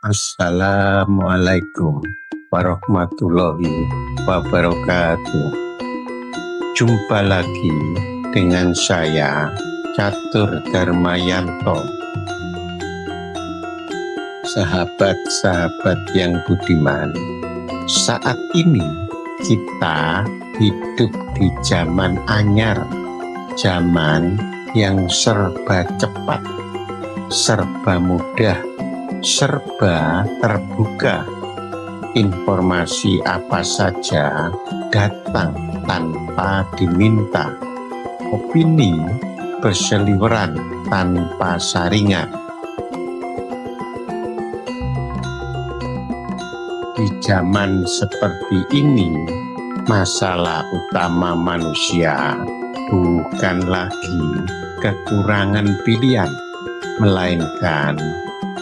Assalamualaikum warahmatullahi wabarakatuh. Jumpa lagi dengan saya, Catur Darmayanto. Sahabat-sahabat yang budiman, saat ini kita hidup di zaman anyar, zaman yang serba cepat, serba mudah, serba terbuka. Informasi apa saja datang tanpa diminta. Opini berseliweran tanpa saringan. Di zaman seperti ini, masalah utama manusia bukan lagi kekurangan pilihan, melainkan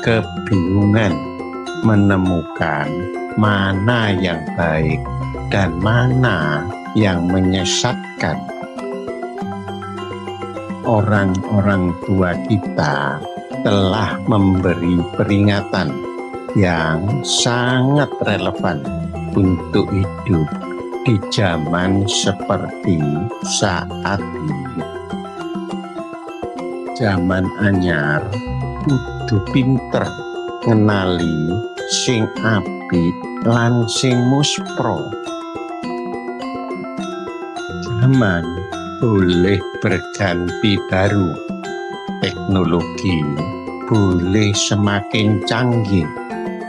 kebingungan menemukan mana yang baik dan mana yang menyesatkan. Orang-orang tua kita telah memberi peringatan yang sangat relevan untuk hidup di zaman seperti saat ini. Zaman anyar kudu pinter ngenali sing apik lan sing muspro. Zaman boleh berganti baru, teknologi boleh semakin canggih,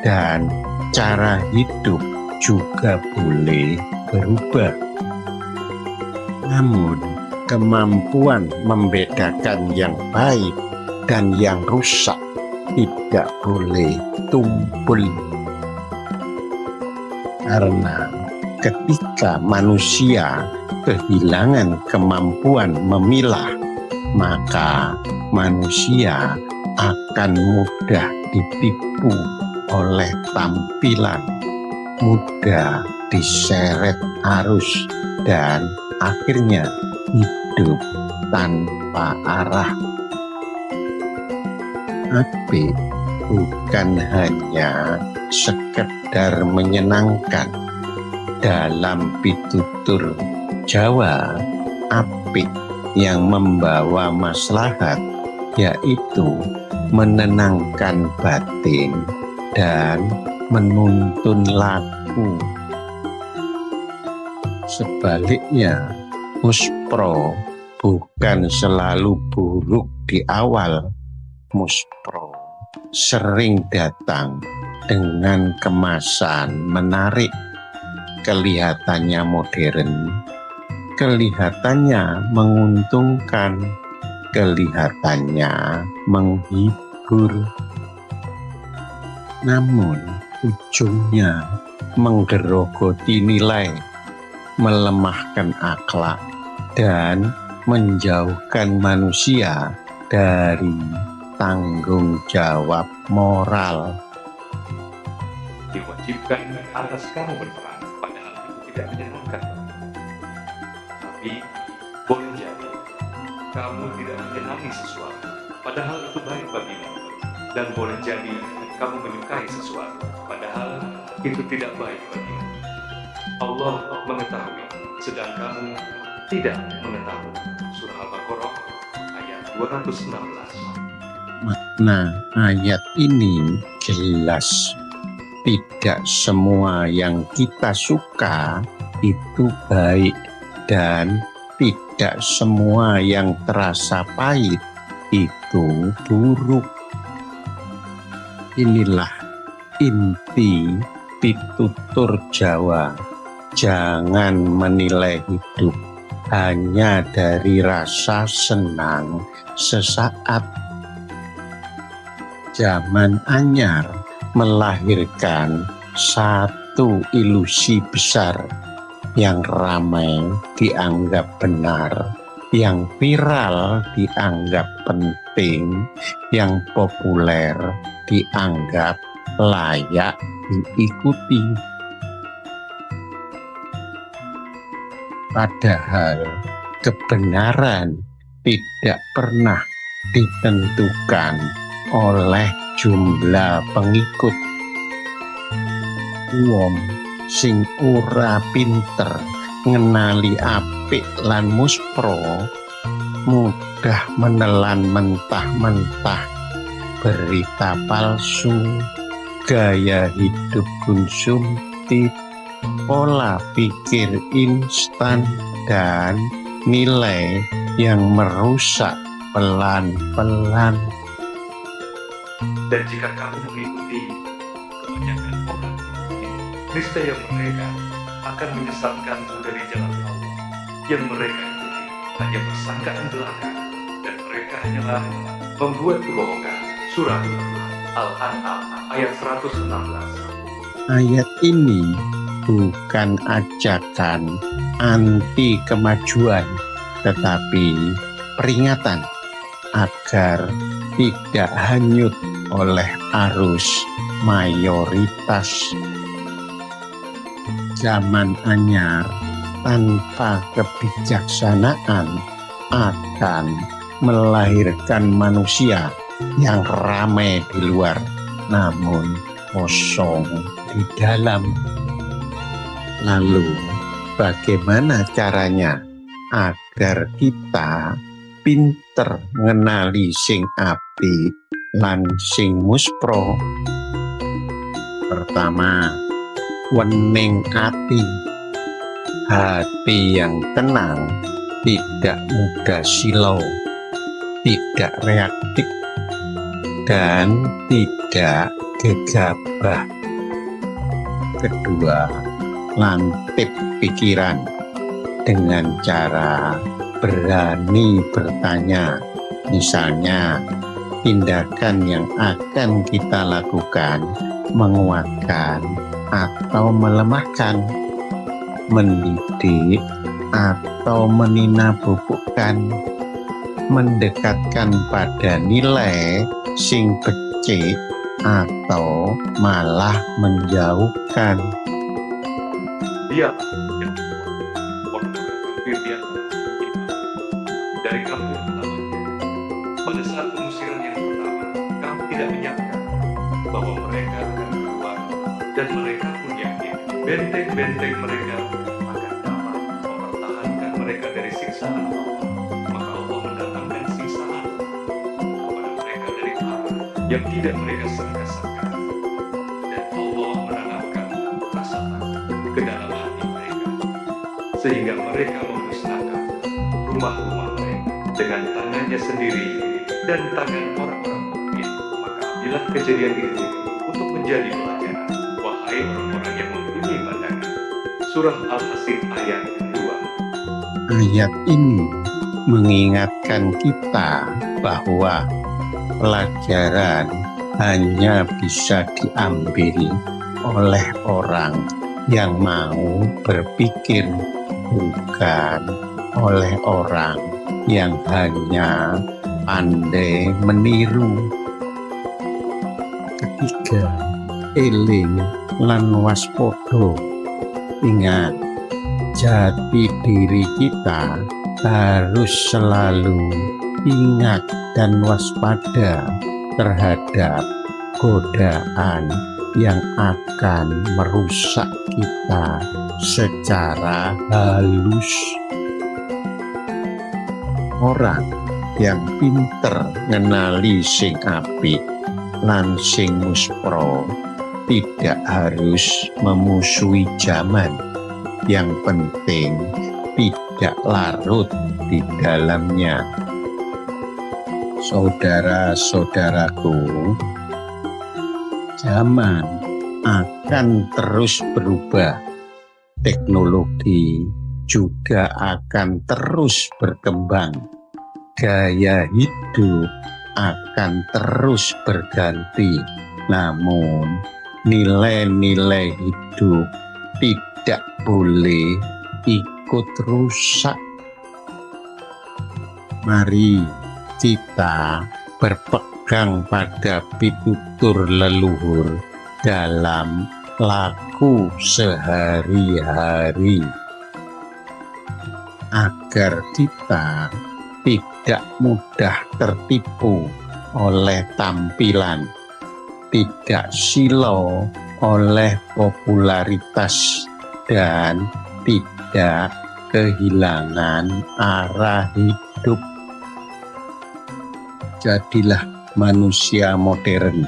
dan cara hidup juga boleh berubah. Namun, kemampuan membedakan yang baik dan yang rusak tidak boleh tumpul. Karena ketika manusia kehilangan kemampuan memilah, maka manusia akan mudah ditipu oleh tampilan, mudah diseret arus, dan akhirnya hidup tanpa arah. Apik bukan hanya sekedar menyenangkan. Dalam pitutur Jawa, apik yang membawa maslahat yaitu menenangkan batin dan menuntun laku. Sebaliknya, muspro bukan selalu buruk di awal. Muspro sering datang dengan kemasan menarik, kelihatannya modern, kelihatannya menguntungkan, kelihatannya menghibur. Namun ujungnya menggerogoti nilai, melemahkan akhlak, dan menjauhkan manusia dari tanggung jawab moral. Diwajibkan atas kamu berperang, padahal itu tidak menyenangkan. Tapi boleh jadi kamu tidak menyenangi sesuatu, padahal itu baik bagimu. Dan boleh jadi kamu menyukai sesuatu, padahal itu tidak baik bagimu. Allah mengetahui, sedang kamu tidak mengetahui. Surah Al-Baqarah ayat 216. Makna ayat ini jelas. Tidak semua yang kita suka itu baik, dan tidak semua yang terasa pahit itu buruk. Inilah inti pitutur Jawa. Jangan menilai hidup hanya dari rasa senang sesaat. Zaman anyar melahirkan satu ilusi besar yang ramai dianggap benar, yang viral dianggap penting, yang populer dianggap layak diikuti. Padahal kebenaran tidak pernah ditentukan oleh jumlah pengikut. Wong sing ora pinter ngenali apik lan muspro mudah menelan mentah-mentah berita palsu, gaya hidup konsumtif, pola pikir instan, dan nilai yang merusak pelan-pelan. Dan jika kamu mengikuti kebanyakan orang, niscaya mereka akan menyesatkanmu dari jalan Allah. Yang mereka ikuti hanya persangkaan belaka, dan mereka hanyalah membuat kebohongan. Surah Al-An'am ayat 116. Ayat ini bukan ajakan anti kemajuan, tetapi peringatan agar tidak hanyut oleh arus mayoritas. Zaman anyar tanpa kebijaksanaan akan melahirkan manusia yang ramai di luar, namun kosong di dalam. Lalu, bagaimana caranya agar kita pinter ngenali sing apik lan sing muspro? Pertama, wening hati. Hati yang tenang, tidak mudah silau, tidak reaktif, dan tidak gegabah. Kedua, lantip pikiran dengan cara berani bertanya. Misalnya, tindakan yang akan kita lakukan menguatkan atau melemahkan, mendidik atau meninabobokan, mendekatkan pada nilai sing becik atau malah menjauhkan. Dia yang kafir di antara kita dari kampung halamannya. Pada saat pengusiran yang pertama, kamu tidak menyangka bahwa mereka akan keluar, dan mereka pun yakin benteng-benteng mereka akan dapat mempertahankan mereka dari siksaan Allah. Maka Allah mendatangkan siksaan kepada mereka dari arah yang tidak mereka sangka-sangka, dan Allah menanamkan rasa takut ke dalam hati mereka, sehingga mereka memusnahkan rumah-rumah mereka dengan tangannya sendiri dan tangan orang-orang mukmin. Maka ambillah kejadian itu untuk menjadi pelajaran, wahai orang-orang yang mempunyai pandangan. Surah Al-Hasr ayat 2. Ayat ini mengingatkan kita bahwa pelajaran hanya bisa diambil oleh orang yang mau berpikir, bukan oleh orang yang hanya pandai meniru. Ketiga, eling lan waspada. Ingat, jati diri kita harus selalu ingat dan waspada terhadap godaan yang akan merusak kita secara halus. Orang yang pinter ngenali sing apik lan sing muspro tidak harus memusuhi zaman. Yang penting tidak larut di dalamnya. Saudara-saudaraku, zaman akan terus berubah. Teknologi juga akan terus berkembang. Gaya hidup akan terus berganti. Namun, nilai-nilai hidup tidak boleh ikut rusak. Mari kita berpegang pada pitutur leluhur dalam laku sehari-hari, agar kita tidak tidak mudah tertipu oleh tampilan, tidak silau oleh popularitas, dan tidak kehilangan arah hidup. Jadilah manusia modern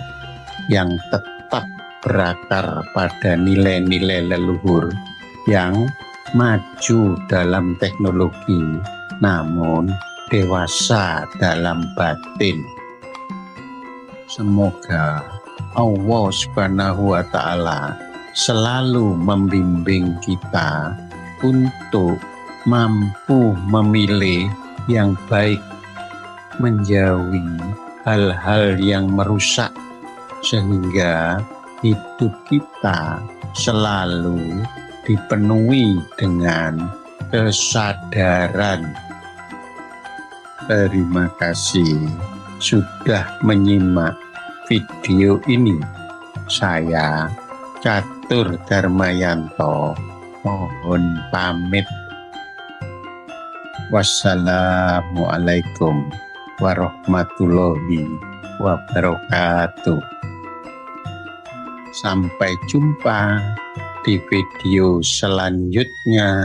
yang tetap berakar pada nilai-nilai leluhur, yang maju dalam teknologi namun dewasa dalam batin. Semoga Allah Subhanahu wa Ta'ala selalu membimbing kita untuk mampu memilih yang baik, menjauhi hal-hal yang merusak, sehingga hidup kita selalu dipenuhi dengan kesadaran. Terima kasih sudah menyimak video ini. Saya Catur Darmayanto mohon pamit. Wassalamualaikum warahmatullahi wabarakatuh. Sampai jumpa di video selanjutnya.